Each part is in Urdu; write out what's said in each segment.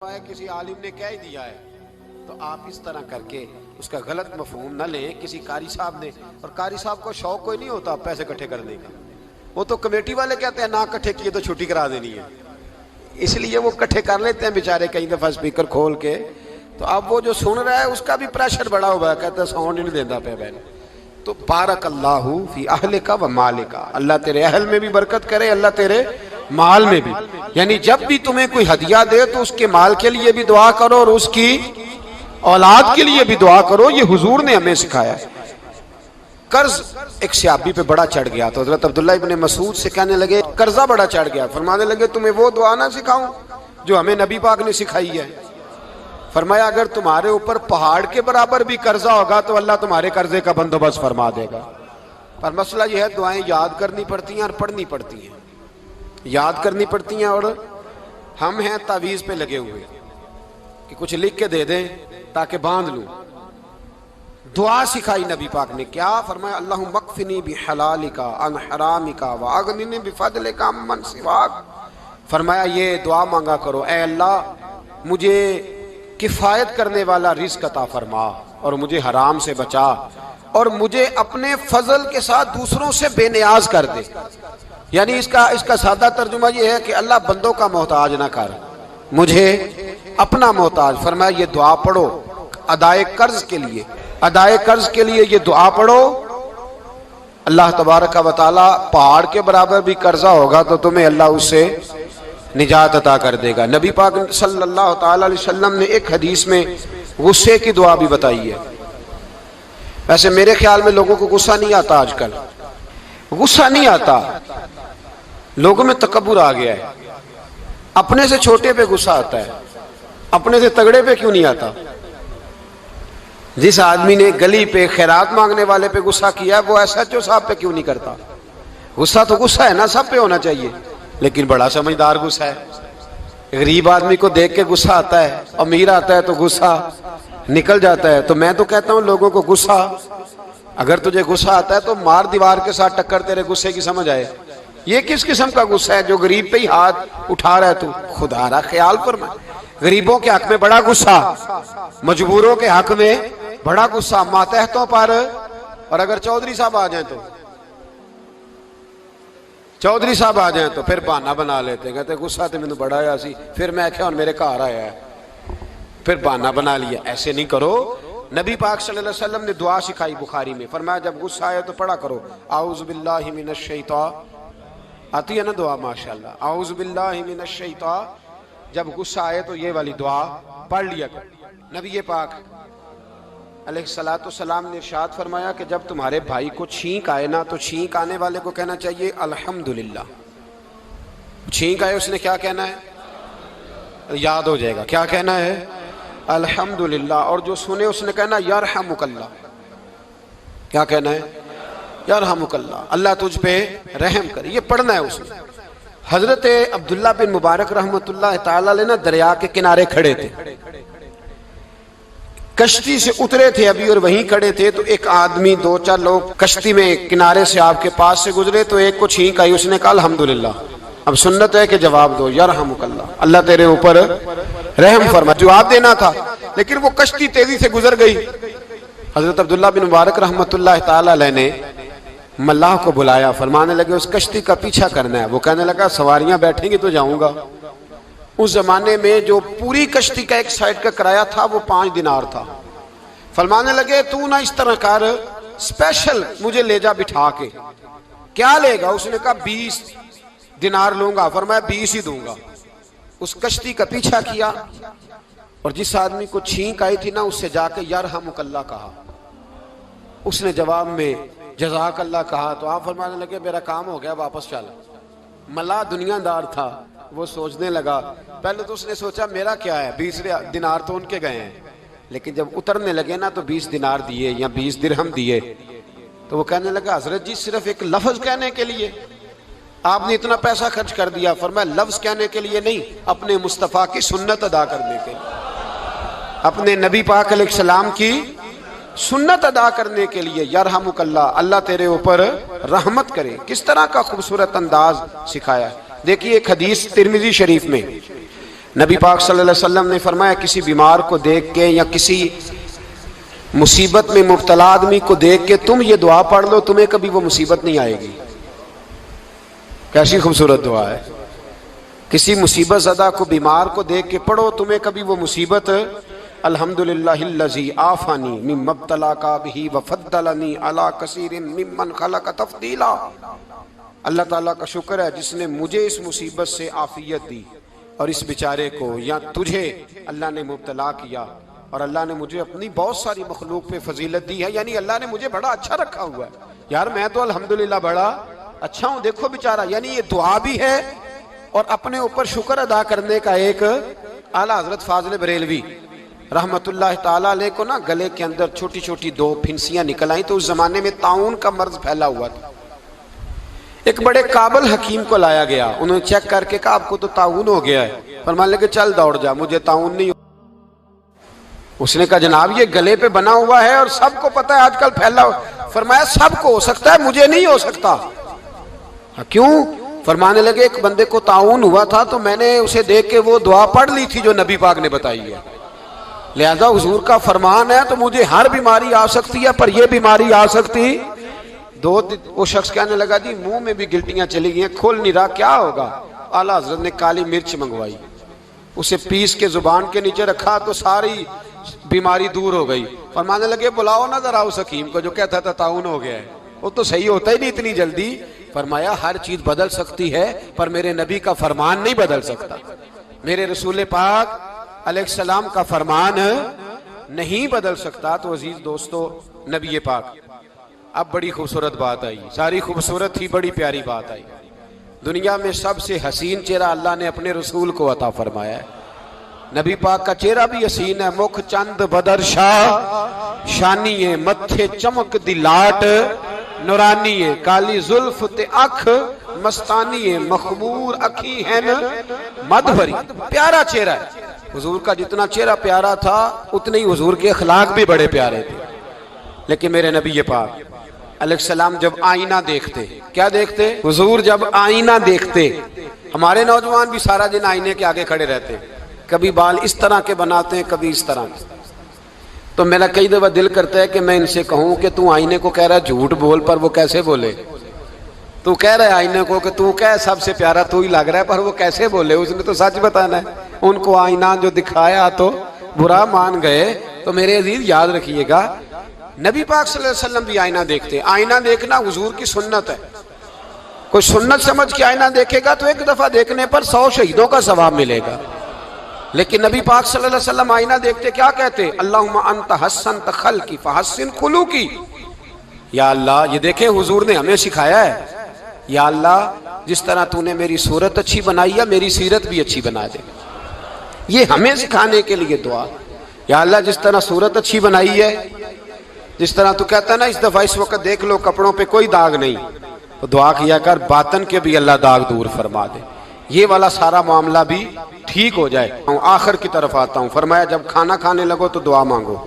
کسی عالم نے کہہ دیا ہے تو آپ اس طرح کر کے اس کا غلط مفہوم نہ لیں. کسی قاری صاحب نے, اور قاری صاحب کو شوق کوئی نہیں ہوتا پیسے اکٹھے کرنے کا, وہ تو کمیٹی والے کہتے ہیں نہ اکٹھے کیے تو چھٹی کرا دینی ہے, اس لیے وہ اکٹھے کر لیتے ہیں بیچارے کئی دفعہ اسپیکر کھول کے. تو اب وہ جو سن رہا ہے اس کا بھی پریشر بڑا ہوا ہے, کہتا ہے ساؤنڈ نہیں دینا پہ بہن. تو بارک اللہ فی اہلک و مالک, اللہ تیرے اہل میں بھی برکت کرے, اللہ تیرے مال میں بھی. یعنی جب بھی تمہیں کوئی ہدیہ دے تو اس کے مال کے لیے بھی دعا کرو اور اس کی اولاد کے لیے بھی دعا کرو. یہ حضور نے ہمیں سکھایا ہے. قرض ایک صحابی پہ بڑا چڑھ گیا تو حضرت عبداللہ ابن مسعود سے کہنے لگے قرضہ بڑا چڑھ گیا. فرمانے لگے تمہیں وہ دعا نہ سکھاؤں جو ہمیں نبی پاک نے سکھائی ہے. فرمایا اگر تمہارے اوپر پہاڑ کے برابر بھی قرضہ ہوگا تو اللہ تمہارے قرضے کا بندوبست فرما دے گا. پر مسئلہ یہ ہے دعائیں یاد کرنی پڑتی ہیں اور پڑھنی پڑتی ہیں. یاد کرنی پڑتی ہیں, اور ہم ہیں تعویذ پہ لگے ہوئے کہ کچھ لکھ کے دے دیں تاکہ باندھ لوں. دعا سکھائی نبی پاک نے, کیا فرمایا اللہم اکفنی بحلالک عن حرامک واغننی بفضلک عمن سواک. فرمایا یہ دعا مانگا کرو, اے اللہ مجھے کفایت کرنے والا رزق عطا فرما اور مجھے حرام سے بچا, اور مجھے اپنے فضل کے ساتھ دوسروں سے بے نیاز کر دے. یعنی اس کا سادہ ترجمہ یہ ہے کہ اللہ بندوں کا محتاج نہ کر, مجھے اپنا محتاج. فرمایا یہ دعا پڑھو ادائے قرض کے لیے, ادائے قرض کے لیے یہ دعا پڑھو. اللہ تبارک و تعالی پہاڑ کے برابر بھی قرضہ ہوگا تو تمہیں اللہ اس سے نجات عطا کر دے گا. نبی پاک صلی اللہ تعالی علیہ وسلم نے ایک حدیث میں غصے کی دعا بھی بتائی ہے. ویسے میرے خیال میں لوگوں کو غصہ نہیں آتا, آج کل غصہ نہیں آتا, لوگوں میں تکبر آ گیا ہے. اپنے سے چھوٹے پہ غصہ آتا ہے, اپنے سے تگڑے پہ کیوں نہیں آتا؟ جس آدمی نے گلی پہ خیرات مانگنے والے پہ غصہ کیا وہ ایس ایچ او صاحب پہ کیوں نہیں کرتا؟ غصہ تو غصہ ہے نا, سب پہ ہونا چاہیے, لیکن بڑا سمجھدار غصہ ہے. غریب آدمی کو دیکھ کے غصہ آتا ہے, امیر آتا ہے تو غصہ نکل جاتا ہے. تو میں تو کہتا ہوں لوگوں کو غصہ, اگر تجھے غصہ آتا ہے تو مار دیوار کے ساتھ ٹکر تیرے غصے کی سمجھ آئے. یہ کس قسم کا غصہ ہے جو غریب پہ ہی ہاتھ اٹھا رہا ہے؟ تو خدا را خیال فرما. غریبوں کے حق میں بڑا غصہ, مجبوروں کے حق میں بڑا غصہ, ماتحتوں پر. اور اگر چودھری صاحب آ جائیں تو پھر بہانہ بنا لیتے, کہتے غصہ تو میں نے بڑا آیا سی, پھر میں کیا میرے گھر آیا ہے, پھر بہانہ بنا لیا. ایسے نہیں کرو. نبی پاک صلی اللہ علیہ وسلم نے دعا سکھائی بخاری میں, فرمایا جب غصہ آئے تو پڑھا کرو اعوذ باللہ من الشیطان. آتی ہے نا دعا ماشاءاللہ, اعوذ باللہ من الشیطان. جب غصہ آئے تو یہ والی دعا پڑھ لیا کرو. نبی پاک علیہ السلام نے ارشاد فرمایا کہ جب تمہارے بھائی کو چھینک آئے نا تو چھینک آنے والے کو کہنا چاہیے الحمدللہ. چھینک آئے اس نے کیا کہنا ہے؟ یاد ہو جائے گا, کیا کہنا ہے؟ الحمدللہ. اور جو سنے اس نے کہنا یرحمک اللہ. کیا کہنا ہے؟ یرحمک اللہ, اللہ تجھ پہ رحم کرے. یہ پڑھنا ہے اس نے. حضرت عبداللہ بن مبارک رحمۃ اللہ تعالی علیہ نا دریا کے کنارے کھڑے تھے, کشتی سے اترے تھے ابھی اور وہیں کھڑے تھے. تو ایک آدمی, دو چار لوگ کشتی میں کنارے سے آپ کے پاس سے گزرے تو ایک کو چھینک آئی, اس نے کہا الحمدللہ. اب سنت ہے کہ جواب دو یرحمک اللہ, اللہ تیرے اوپر رحم فرما. جواب دینا تھا لیکن وہ کشتی تیزی سے گزر گئی. حضرت عبداللہ بن مبارک رحمۃ اللہ تعالی علیہ نے ملاح کو بلایا, فرمانے لگے اس کشتی کا پیچھا کرنا ہے. وہ کہنے لگا سواریاں بیٹھیں گی تو جاؤں گا. اس زمانے میں جو پوری کشتی کا ایک سائیڈ کا کرایہ تھا وہ 5 دینار تھا. فرمانے لگے تو نہ اس طرح کر, اسپیشل مجھے لے جا بٹھا کے. کیا لے گا؟ اس نے کہا 20 دینار لوں گا. فرمایا 20 ہی دوں گا. اس کشتی کا پیچھا کیا اور جس آدمی کو چھینک آئی تھی نا اس سے جا کے یرحمک اللہ کہا. اس نے جواب میں جزاک اللہ کہا. تو آپ فرمانے لگے میرا کام ہو گیا, واپس چل. ملا دنیا دار تھا, وہ سوچنے لگا. پہلے تو اس نے سوچا میرا کیا ہے, 20 دینار تو ان کے گئے ہیں. لیکن جب اترنے لگے نا تو 20 دینار دیے یا 20 درہم دیے. تو وہ کہنے لگا حضرت جی صرف ایک لفظ کہنے کے لیے آپ نے اتنا پیسہ خرچ کر دیا. فرمایا لفظ کہنے کے لیے نہیں, اپنے مصطفیٰ کی سنت ادا کرنے کے لیے, اپنے نبی پاک علیہ السلام کی سنت ادا کرنے کے لیے. یرحمک اللہ, اللہ تیرے اوپر رحمت کرے. کس طرح کا خوبصورت انداز سکھایا ہے. دیکھیے ایک حدیث ترمذی شریف میں نبی پاک صلی اللہ علیہ وسلم نے فرمایا کسی بیمار کو دیکھ کے یا کسی مصیبت میں مبتلا آدمی کو دیکھ کے تم یہ دعا پڑھ لو، تمہیں کبھی وہ مصیبت نہیں آئے گی۔ کیسی خوبصورت دعا ہے۔ کسی مصیبت زدہ کو بیمار کو دیکھ کے پڑھو، تمہیں کبھی وہ مصیبت الحمدللہ الذی عافانی مما ابتلاک بہ وفضلنی علی کثیر ممن خلق تفضیلا۔ اللہ تعالیٰ کا شکر ہے جس نے مجھے اس مصیبت سے عافیت دی اور اس بیچارے کو یا تجھے اللہ نے مبتلا کیا، اور اللہ نے مجھے اپنی بہت ساری مخلوق پہ فضیلت دی ہے، یعنی اللہ نے مجھے بڑا اچھا رکھا ہوا ہے یار، میں تو الحمدللہ بڑا اچھا ہوں، دیکھو بیچارہ۔ یعنی یہ دعا بھی ہے اور اپنے اوپر شکر ادا کرنے کا ایک اعلیٰ حضرت فاضل بریلوی رحمت اللہ تعالیٰ علیہ کو نا گلے کے اندر چھوٹی چھوٹی 2 پھنسیاں نکل آئیں، تو اس زمانے میں طاعون کا مرض پھیلا ہوا تھا۔ ایک بڑے قابل حکیم کو لایا گیا، انہوں نے چیک کر کے کہا آپ کو تو طاعون ہو گیا ہے، فرمانے لگے چل دوڑ جا، مجھے طاعون نہیں۔ اس نے کہا جناب یہ گلے پہ بنا ہوا ہے اور سب کو پتہ ہے آج کل پھیلا ہوا۔ فرمایا سب کو ہو سکتا ہے، مجھے نہیں ہو سکتا۔ کیوں؟ فرمانے لگے ایک بندے کو طاعون ہوا تھا تو میں نے اسے دیکھ کے وہ دعا پڑھ لی تھی جو نبی پاک نے بتائی ہے، لہذا حضور کا فرمان ہے تو مجھے ہر بیماری آ سکتی ہے پر یہ بیماری آ سکتی۔ وہ شخص کہنے لگا جی منہ میں بھی گلٹیاں چلی گئی ہیں، کھول نہیں رہا، کیا ہوگا؟ اعلیٰ حضرت نے کالی مرچ منگوائی، اسے پیس کے زبان کے نیچے رکھا تو ساری بیماری دور ہو گئی۔ فرمانے لگے بلاؤ نہ ذرا اس حکیم کو جو کہتا تھا طاعون ہو گیا ہے، وہ تو صحیح ہوتا ہی نہیں اتنی جلدی۔ فرمایا ہر چیز بدل سکتی ہے پر میرے نبی کا فرمان نہیں بدل سکتا، میرے رسول پاک علیہ السلام کا فرمان نہیں بدل سکتا۔ تو عزیز دوستو، نبی پاک، اب بڑی خوبصورت بات آئی، ساری خوبصورت تھی، بڑی پیاری بات آئی۔ دنیا میں سب سے حسین چہرہ اللہ نے اپنے رسول کو عطا فرمایا ہے۔ نبی پاک کا چہرہ بھی حسین ہے، مکھ چند بدر شاہ شانی ہے، متھے چمک دی لاٹ نورانی ہے، کالی زلف تے اکھ مستانی ہے، مخمور اکھی ہے مدھ بھری۔ پیارا چہرہ ہے حضور کا، جتنا چہرہ پیارا تھا اتنے ہی حضور کے اخلاق بھی بڑے پیارے تھے۔ لیکن میرے نبی پاک علیہ السلام جب آئینہ دیکھتے، کیا دیکھتے؟ حضور جب آئینہ دیکھتے، ہمارے نوجوان بھی سارا دن آئینے کے آگے کھڑے رہتے، کبھی بال اس طرح کے بناتے ہیں کبھی اس طرح کے، تو میرا کئی دفعہ دل کرتا ہے کہ میں ان سے کہوں کہ تو آئینے کو کہہ رہا ہے جھوٹ بول، پر وہ کیسے بولے؟ تو کہہ رہا ہے آئینے کو کہ تو کہہ سب سے پیارا تو ہی لگ رہا ہے، پر وہ کیسے بولے؟ اس نے تو سچ بتانا ہے۔ ان کو آئینہ جو دکھایا تو برا مان گئے۔ تو میرے عزیز یاد رکھیے گا، نبی پاک صلی اللہ علیہ وسلم بھی آئینہ دیکھتے۔ آئینہ دیکھنا حضور کی سنت ہے، کوئی سنت سمجھ کے آئینہ دیکھے گا تو ایک دفعہ دیکھنے پر 100 شہیدوں کا ثواب ملے گا۔ لیکن نبی پاک صلی اللہ علیہ وسلم آئینہ دیکھتے کیا کہتے؟ اللہم انت حسنت خلقی فحسن خلوقی۔ یا اللہ، یہ دیکھیں حضور نے ہمیں سکھایا ہے، یا اللہ جس طرح تو نے میری صورت اچھی بنائی ہے میری سیرت بھی اچھی بنا دے۔ یہ ہمیں سکھانے کے لیے دعا، یا اللہ جس طرح صورت اچھی بنائی ہے، جس طرح تو کہتا ہے نا اس دفعہ اس وقت دیکھ لو کپڑوں پہ کوئی داغ نہیں، تو دعا کیا کر باطن کے بھی اللہ داغ دور فرما دے، یہ والا سارا معاملہ بھی ٹھیک ہو جائے۔ آخر کی طرف آتا ہوں، فرمایا جب کھانا کھانے لگو تو دعا مانگو،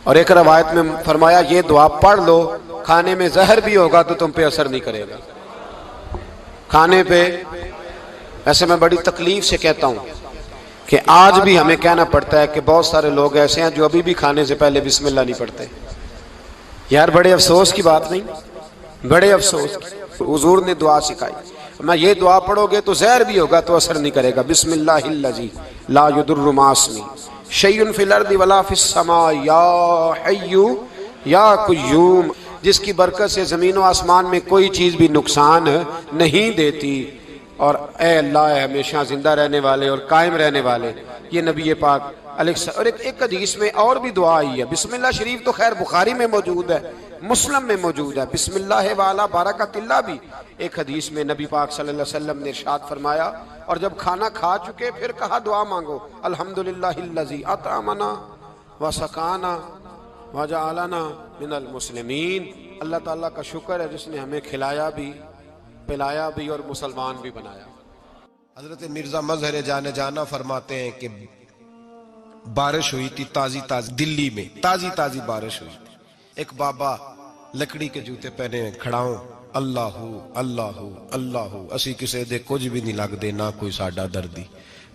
اور ایک روایت میں فرمایا یہ دعا پڑھ لو، کھانے میں زہر بھی ہوگا تو تم پہ اثر نہیں کرے گا۔ کھانے پہ ایسے میں بڑی تکلیف سے کہتا ہوں کہ آج بھی ہمیں کہنا پڑتا ہے کہ بہت سارے لوگ ایسے ہیں جو ابھی بھی کھانے سے پہلے بسم اللہ نہیں پڑھتے۔ یار بڑے افسوس کی بات نہیں، بڑے افسوس کی۔ حضور نے دعا سکھائی، میں یہ دعا پڑھو گے تو زہر بھی ہوگا تو اثر نہیں کرے گا۔ بسم اللہ الذی لا یضر مع اسمہ شیء فی الارض ولا فی السماء یا حی یا قیوم، جس کی برکت سے زمین و آسمان میں کوئی چیز بھی نقصان نہیں دیتی، اور اے اللہ اے ہمیشہ زندہ رہنے والے اور قائم رہنے والے۔ یہ نبی پاک علیہ السلام۔ اور ایک حدیث میں اور بھی دعا آئی ہے، بسم اللہ شریف تو خیر بخاری میں موجود ہے، مسلم میں موجود ہے، بسم اللہ وعلی برکت اللہ بھی ایک حدیث میں نبی پاک صلی اللہ علیہ وسلم نے ارشاد فرمایا۔ اور جب کھانا کھا چکے پھر کہا دعا مانگو، الحمدللہ الذی اطعمنا وسقانا وجعلنا من المسلمین۔ اللہ تعالیٰ کا شکر ہے جس نے ہمیں کھلایا بھی، پلایا بھی اور مسلمان بھی بنایا۔ حضرت مرزا مظہر جانا فرماتے ہیں کہ بارش ہوئی تھی تازی تازی، دلی میں تازی تازی بارش ہوئی تھی، ایک بابا لکڑی کے جوتے پہنے کھڑا ہوں، اللہ اللہ اللہ اسی کسے دے کچھ بھی نہیں لگ دے نہ کوئی ساڈا دردی،